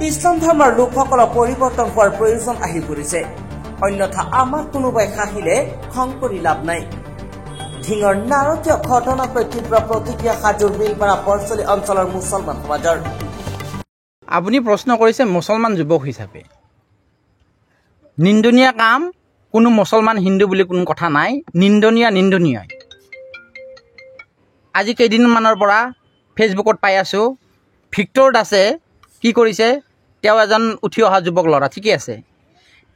ইছলাম ধৰ্মৰ লোকসকলৰ পৰিৱৰ্তন হোৱাৰ প্ৰয়োজন আহি পৰিছে অন্যথা আমাক কোনোবাই হাঁহিলে খং কৰি লাভ নাই ঢিঙৰ নাৰতীয় ঘটনাকৈ তীব্ৰ প্ৰতিক্ৰিয়া সাজুৰ বিলপাৰা পৰচলি অঞ্চলৰ মুছলমান সমাজৰ আপুনি প্ৰশ্ন কৰিছে মুছলমান যুৱক হিচাপে নিন্দনীয় কাম কোনো মুছলমান হিন্দু বুলি কোনো কথা নাই নিন্দনীয় আজি কেইদিনমানৰ পৰা ফেচবুকত পাই আছোঁ ভিক্টৰ দাসে কি কৰিছে তেওঁ এজন উঠি অহা যুৱক ল'ৰা ঠিকে আছে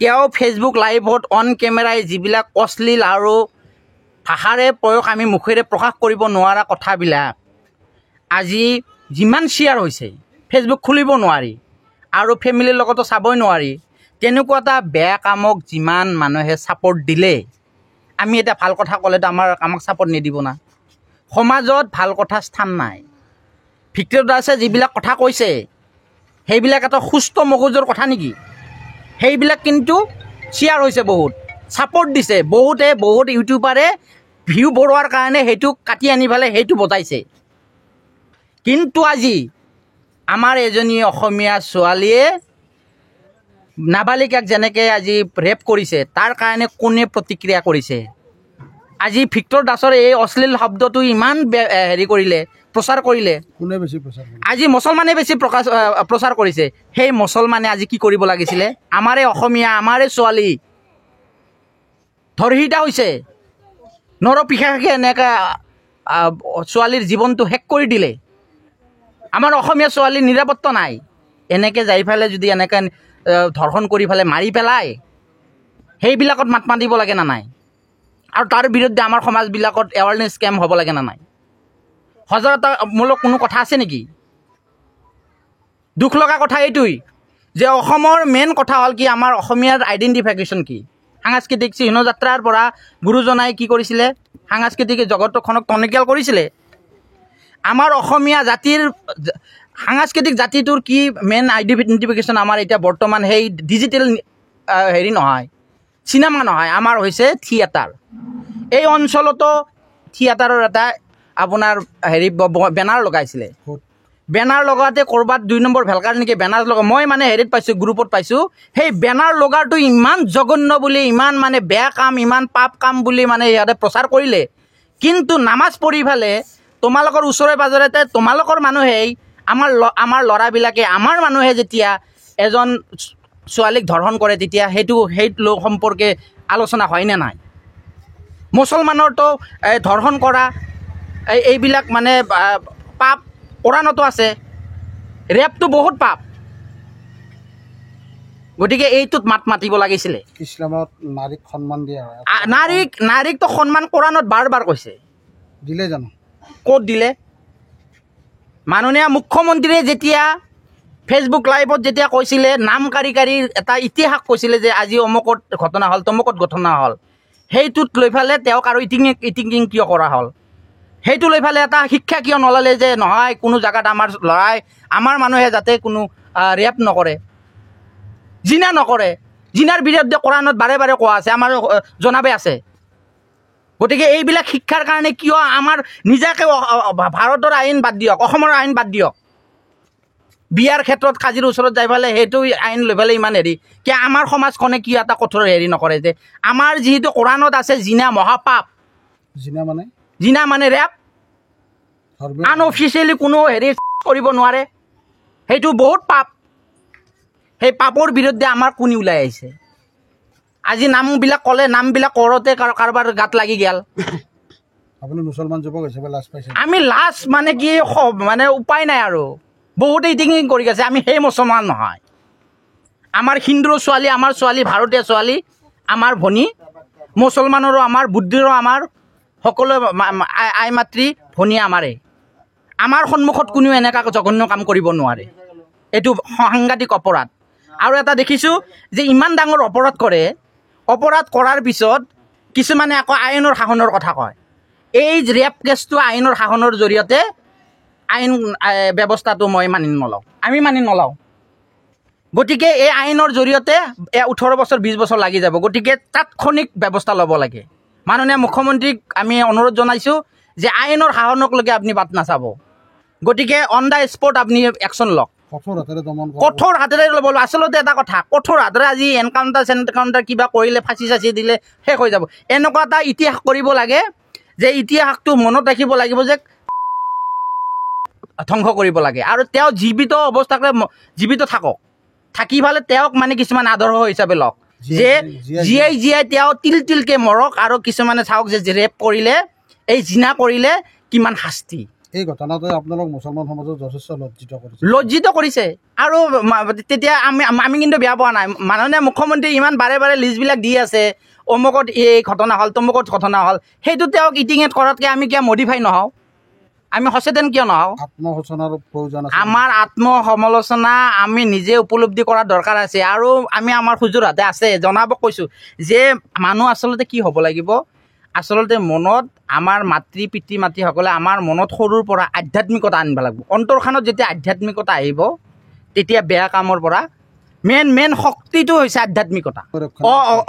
তেওঁ ফেচবুক লাইভত অন কেমেৰাই যিবিলাক অশ্লীল আৰু ভাষাৰে প্ৰয়োগ আমি মুখেৰে প্ৰকাশ কৰিব নোৱাৰা কথাবিলাক আজি যিমান শ্বেয়াৰ হৈছে ফেচবুক খুলিব নোৱাৰি আৰু ফেমিলিৰ লগতো চাবই নোৱাৰি তেনেকুৱা এটা বেয়া কামক যিমান মানুহে ছাপৰ্ট দিলে আমি এটা ভাল কথা ক'লেতো আমাক ছাপৰ্ট নিদিব না সমাজত ভাল কথা স্থান নাই ভিক্টৰ দাসে যিবিলাক কথা কৈছে সেইবিলাক এটা সুস্থ মগজুৰ কথা নেকি সেইবিলাক কিন্তু শ্বেয়াৰ হৈছে বহুত ছাপৰ্ট দিছে বহুত ইউটিউবাৰে ভিউ বঢ়োৱাৰ কাৰণে সেইটো কাটি আনি পেলাই সেইটো বজাইছে কিন্তু আজি আমাৰ এজনী অসমীয়া ছোৱালীয়ে নাবালিকাক যেনেকৈ আজি ৰেপ কৰিছে তাৰ কাৰণে কোনে প্ৰতিক্ৰিয়া কৰিছে আজি ভিক্টৰ দাসৰ এই অশ্লীল শব্দটো ইমান কৰিলে প্ৰচাৰ কৰিলে কোনে বেছি প্ৰচাৰ আজি মুছলমানে বেছি প্ৰচাৰ কৰিছে সেই মুছলমানে আজি কি কৰিব লাগিছিলে আমাৰে অসমীয়া আমাৰে ছোৱালী ধৰ্ষিতা হৈছে নৰপিশাকে এনেকৈ ছোৱালীৰ জীৱনটো শেষ কৰি দিলে আমাৰ অসমীয়া ছোৱালীৰ নিৰাপত্তা নাই এনেকৈ যাই পেলাই যদি এনেকৈ ধৰ্ষণ কৰি পেলাই মাৰি পেলাই সেইবিলাকত মাত মাতিব লাগে না নাই আৰু তাৰ বিৰুদ্ধে আমাৰ সমাজবিলাকত এৱাৰনেছ কেম্প হ'ব লাগে না নাই সজাগতামূলক কোনো কথা আছে নেকি দুখ লগা কথা এইটোই যে অসমৰ মেইন কথা হ'ল কি আমাৰ অসমীয়াৰ আইডেণ্টিফিকেশ্যন কি সাংস্কৃতিক চিহ্নযাত্ৰাৰ পৰা গুৰুজনাই কি কৰিছিলে সাংস্কৃতিক জগতখনক টনকিয়াল কৰিছিলে আমাৰ অসমীয়া জাতিৰ সাংস্কৃতিক জাতিটোৰ কি মেইন আইডেণ্টিফিকেশ্যন আমাৰ এতিয়া বৰ্তমান সেই ডিজিটেল নহয় চিনেমা নহয় আমাৰ হৈছে থিয়েটাৰ এই অঞ্চলতো থিয়েটাৰৰ এটা আপোনাৰ বেনাৰ লগাইছিলে বেনাৰ লগাওঁতে ক'ৰবাত 2 নম্বৰ ভেলকাৰ নেকি বেনাৰ লগা মই মানে পাইছোঁ গ্ৰুপত পাইছোঁ সেই বেনাৰ লগাৰটো ইমান জঘন্য বুলি ইমান মানে বেয়া কাম ইমান পাপ কাম বুলি মানে সিহঁতে প্ৰচাৰ কৰিলে কিন্তু নামাজ পঢ়ি পেলাই তোমালোকৰ ওচৰে পাজৰে তোমালোকৰ মানুহেই আমাৰ ল'ৰাবিলাকে আমাৰ মানুহে যেতিয়া এজন ছোৱালীক ধৰ্ষণ কৰে তেতিয়া সেই লোক সম্পৰ্কে আলোচনা হয়নে নাই মুছলমানৰতো ধৰ্ষণ কৰা এইবিলাক মানে পাপ কোৰাণতো আছে ৰেপটো বহুত পাপ গতিকে এইটোত মাত মাতিব লাগিছিলে ইছলামত নাৰীক সন্মান দিয়া হয় নাৰীকতো সন্মান কোৰাণত বাৰ কৈছে দিলে জানো ক'ত দিলে মাননীয় মুখ্যমন্ত্ৰীয়ে যেতিয়া ফেচবুক লাইভত যেতিয়া কৈছিলে নাম কাৰি এটা ইতিহাস কৈছিলে যে আজি অমুকত ঘটনা হ'ল তমুকত ঘটনা হ'ল সেইটোত লৈ পেলাই তেওঁক আৰু ইটিংকিং কিয় কৰা হ'ল সেইটো লৈ পেলাই এটা শিক্ষা কিয় নল'লে যে নহয় কোনো জেগাত আমাৰ ল'ৰাই আমাৰ মানুহে যাতে কোনো ৰেপ নকৰে জিনা নকৰে জিনাৰ বিৰুদ্ধে কোৰাণত বাৰে কোৱা আছে আমাৰ জনাবে আছে গতিকে এইবিলাক শিক্ষাৰ কাৰণে কিয় আমাৰ নিজাকে ভাৰতৰ আইন বাদ দিয়ক অসমৰ আইন বাদ দিয়ক বিয়াৰ ক্ষেত্ৰত কাজিৰ ওচৰত যাই পেলাই সেইটো আইন লৈ পেলাই ইমান কি আমাৰ সমাজখনে কিয় এটা কঠোৰ নকৰে যে আমাৰ যিহেতু কোৰাণত আছে জিনা মহাপাপ জিনা মানে ৰেপ আনঅফিচিয়েলি কোনো কৰিব নোৱাৰে সেইটো বহুত পাপ সেই পাপৰ বিৰুদ্ধে আমাৰ কোনি ওলাই আহিছে আজি নামবিলাক ক'লে নামবিলাক কৰোঁতে কাৰোবাৰ গাত লাগি গেল আপুনি মুছলমান যুৱক হিচাপে লাজ পাইছে আমি লাজ মানে কি মানে উপায় নাই আৰু বহুতে ইটিংকিং কৰি আছে আমি সেই মুছলমান নহয় আমাৰ হিন্দুৰ ছোৱালী আমাৰ ছোৱালী ভাৰতীয় ছোৱালী আমাৰ ভনী মুছলমানৰো আমাৰ বুদ্ধিৰো আমাৰ সকলো আই মাতৃ ভনী আমাৰ সন্মুখত কোনেও এনেকুৱা জঘন্য কাম কৰিব নোৱাৰে এইটো সাংঘাতিক অপৰাধ আৰু এটা দেখিছোঁ যে ইমান ডাঙৰ অপৰাধ কৰাৰ পিছত কিছুমানে আকৌ আইনৰ শাসনৰ কথা কয় এই ৰেপ কেছটো আইনৰ শাসনৰ জৰিয়তে আইন ব্যৱস্থাটো আমি মানি নলওঁ গতিকে এই আইনৰ জৰিয়তে 18 বছৰ 20 বছৰ লাগি যাব গতিকে তাৎক্ষণিক ব্যৱস্থা ল'ব লাগে মাননীয় মুখ্যমন্ত্ৰীক আমি অনুৰোধ জনাইছোঁ যে আইনৰ শাসনক লৈকে আপুনি বাট নাচাব গতিকে অন দ্য স্পট আপুনি একশ্যন লওক কঠোৰ হাতেৰে দমন কৰা কঠোৰ হাতেৰে ল'ব। আচলতে এটা কথা, কঠোৰ হাতেৰে আজি এনকাউণ্টাৰ কিবা কৰিলে, ফাঁচি চাচি দিলে শেষ হৈ যাব। এনেকুৱা এটা ইতিহাস কৰিব লাগে যে ইতিহাসটো মনত ৰাখিব লাগিব যে ধ্বংস কৰিব লাগে। আৰু তেওঁ জীৱিত অৱস্থাতে জীৱিত থাকক, থাকি ফালে তেওঁক মানে কিছুমান আদৰ্শ হিচাপে লওক যে জীয়াই তেওঁ তিলকে মৰক। আৰু কিছুমানে চাওক যে ৰেপ কৰিলে, এই জিনা কৰিলে কিমান শাস্তি। এই ঘটনাটোৱে আপোনালোক মুছলমান সমাজত যথেষ্ট লজ্জিত কৰিছে। আৰু তেতিয়া আমি কিন্তু বেয়া পোৱা নাই। মাননীয় মুখ্যমন্ত্ৰী ইমান বাৰে বাৰে লিষ্টবিলাক দি আছে, অমুকত এই ঘটনা হ'ল, তমুকত ঘটনা হ'ল, সেইটো তেওঁক ইটিঙেট কৰাতকৈ আমি কিয় মডিফাই নহওঁ? আমি সচেতন কিয় নহওঁ? আত্মসচেতনাৰ প্ৰয়োজন আছে। আমাৰ আত্মসমালোচনা আমি নিজে উপলব্ধি কৰাৰ দৰকাৰ আছে। আৰু আমি আমাৰ সুযোগ হাতে আছে জনাব কৈছোঁ যে মানুহ আচলতে কি হ'ব লাগিব, আচলতে মনত আমাৰ পিতৃ মাতৃসকলে আমাৰ মনত সৰুৰ পৰা আধ্যাত্মিকতা আনিব লাগিব। অন্তৰখনত যেতিয়া আধ্যাত্মিকতা আহিব, তেতিয়া বেয়া কামৰ পৰা মেইন শক্তিটো হৈছে আধ্যাত্মিকতা।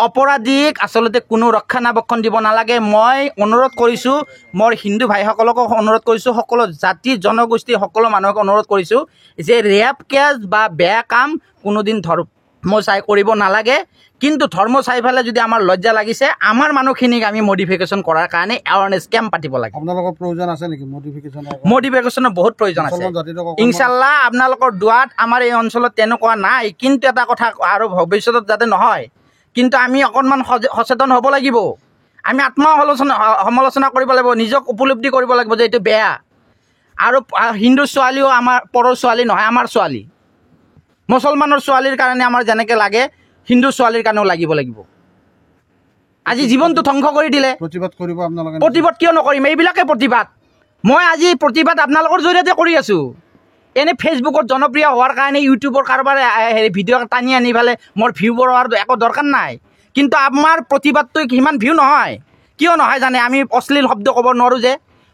অপৰাধীক আচলতে কোনো ৰক্ষণাবেক্ষণ দিব নালাগে। মই অনুৰোধ কৰিছোঁ, মোৰ হিন্দু ভাইসকলকো অনুৰোধ কৰিছোঁ, সকলো জাতি জনগোষ্ঠী সকলো মানুহক অনুৰোধ কৰিছোঁ যে ৰেপ কেছ বা বেয়া কাম কোনোদিন ধৰ্ম চাই কৰিব নালাগে। কিন্তু ধৰ্ম চাই পেলাই যদি আমাৰ লজ্জা লাগিছে, আমাৰ মানুহখিনিক আমি মডিফিকেশ্যন কৰাৰ কাৰণে এৱাৰনেছ কেম্প পাতিব লাগে। আপোনালোকৰ প্ৰয়োজন আছে নেকি মডিফিকেশ্যনৰ? বহুত প্ৰয়োজন আছে ইনশাল্লাহ। আপোনালোকৰ দুৱাত আমাৰ এই অঞ্চলত তেনেকুৱা নাই, কিন্তু এটা কথা আৰু ভৱিষ্যতত যাতে নহয়, কিন্তু আমি অকণমান সচেতন হ'ব লাগিব। আমি সমালোচনা কৰিব লাগিব, নিজক উপলব্ধি কৰিব লাগিব যে এইটো বেয়া। আৰু হিন্দু ছোৱালীও আমাৰ পৰৰ ছোৱালী নহয়, আমাৰ ছোৱালী। মুছলমানৰ ছোৱালীৰ কাৰণে আমাৰ যেনেকৈ লাগে, হিন্দু ছোৱালীৰ কাৰণেও লাগিব। আজি জীৱনটো ধ্বংস কৰি দিলে। প্ৰতিবাদ কিয় নকৰিম? এইবিলাকে প্ৰতিবাদ। মই আজি প্ৰতিবাদ আপোনালোকৰ জৰিয়তে কৰি আছোঁ। এনে ফেচবুকত জনপ্ৰিয় হোৱাৰ কাৰণে ইউটিউবৰ কাৰোবাৰে ভিডিঅ' টানি আনি পেলাই মোৰ ভিউ বঢ়োৱাৰ একো দৰকাৰ নাই। কিন্তু আমাৰ প্ৰতিবাদটো সিমান ভিউ নহয়। কিয় নহয় জানে? আমি অশ্লীল শব্দ ক'ব নোৱাৰোঁ যে।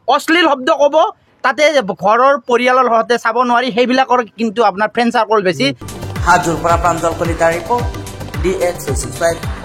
অশ্লীল শব্দ ক'ব, তাতে ঘৰৰ পৰিয়ালৰ সৈতে চাব নোৱাৰি, সেইবিলাকৰ কিন্তু আপোনাৰ ফ্ৰেণ্ড চাৰ্কল বেছি। হাজোৰ পৰা প্ৰাঞ্জল কলিতাৰ ৰিপৰ্ট, DX 365।